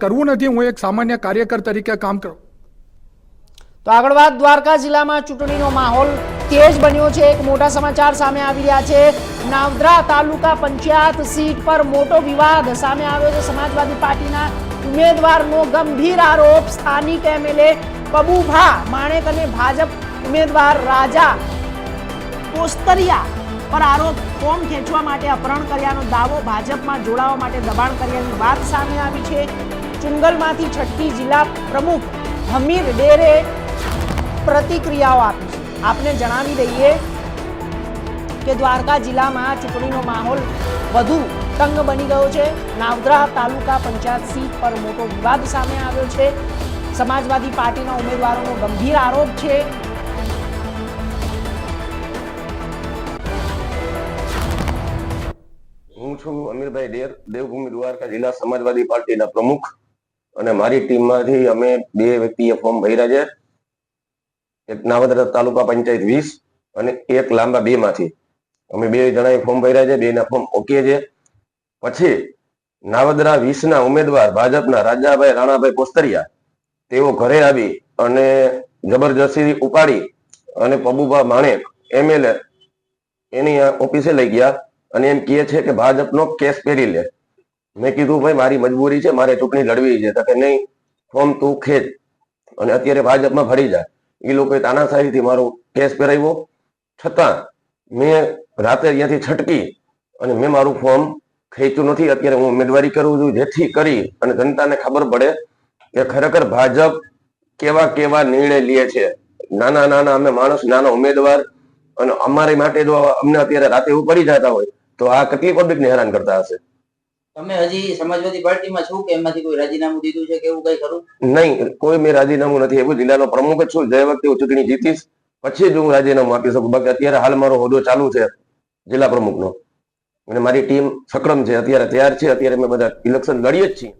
કરવું નથી, હું એક સામાન્ય કાર્યકર તરીકે કામ કરું. તો આગળ વાત દ્વારકા જિલ્લામાં ચૂંટણીનો માહોલ તેજ બન્યો છે. એક મોટા સમાચાર સામે આવી રહ્યા છે. નાવદરા તાલુકા પંચાયત સીટ પર મોટો વિવાદ સામે આવ્યો છે. સમાજવાદી પાર્ટીના ઉમેદવારનો ગંભીર આરોપ સ્થાનિક એમએલએ પબુભા માણેક અને ભાજપ ઉમેદવાર રાજા કોસ્તરિયા પર આરોપ ફોર્મ ખેંચવા માટે અપહરણ કર્યાનો દાવો, ભાજપમાં જોડાવા માટે દબાણ કર્યાની વાત સામે આવી છે. ચુંગલમાંથી છઠ્ઠી જિલ્લા પ્રમુખ હમીર ડેરે પ્રતિક્રિયાઓ આપી છે. આપને જણાવી દઈએ કે દ્વારકા જિલ્લામાં ચૂંટણીનો માહોલ વધુ તંગ બની ગયો છે. નાવદરા તાલુકા પંચાયત સીટ પર મોટો વિવાદ સામે આવ્યો છે. સમાજવાદી પાર્ટીના ઉમેદવારોનો ગંભીર આરોપ છે. હું છું અમીરભાઈ ડેર, દેવભૂમિ દ્વારકા જિલ્લા સમાજવાદી પાર્ટીના પ્રમુખ, અને મારી ટીમમાંથી અમે 2 વ્યક્તિએ ફોર્મ ભર્યા છે. એક નાવદરા તાલુકા પંચાયત 20 અને એક લાંબા 2 માંથી અમે 2 જણાએ ફોર્મ ભર્યા છે. 2 ના ફોર્મ ઓકે છે. પછી નાવદરા 20 ના ઉમેદવાર ભાજપના રાજાભાઈ રાણાભાઈ કોસ્તરિયા તેઓ ઘરે આવી અને જબરજસ્તી ઉપાડી અને પબુભા માણેક એમએલએ એની ઓફિસે લઈ ગયા અને એમ કહે છે કે ભાજપનો કેસ પહેરી લે. મેં કીધું ભાઈ મારી મજબૂરી છે, મારે ચૂંટણી લડવી છે. તો કે નહીં, ફોર્મ તું ખેંચ અને અત્યારે ભાજપમાં ભરી જા. એ લોકોએ તાનાશાહીથી મારો કેસ પહેરાવ્યો. છતાં મેં રાતે અહીંયાથી છટકી અને મેં મારું ફોર્મ ખેંચ્યું નથી. અત્યારે હું ઉમેદવારી કરું છું, જેથી કરી અને જનતાને ખબર પડે કે ખરેખર ભાજપ કેવા કેવા નિર્ણય લે છે. નાના નાના અમે માણસ, નાના ઉમેદવાર, અને અમારી માટે જો અમને અત્યારે રાતે એવું પડી જતા હોય તો આ કેટલી પબ્લિકને હેરાન કરતા હશે. તમે હજી સમાજવાદી પાર્ટીમાં છો કે એમાંથી કોઈ રાજીનામું દીધું છે કે એવું કઈ ખરું? નહીં, કોઈ મેં રાજીનામું નથી. એવું જિલ્લાનો પ્રમુખ જ છું. જે વખતે હું ચૂંટણી જીતીશ પછી જ હું રાજીનામું આપી શકું. બાકી અત્યારે હાલ મારો હોદ્દો ચાલુ છે જિલ્લા પ્રમુખનો, અને મારી ટીમ સક્રમ છે, અત્યારે તૈયાર છે. અત્યારે અમે બધા ઇલેક્શન લડીએ જ છીએ.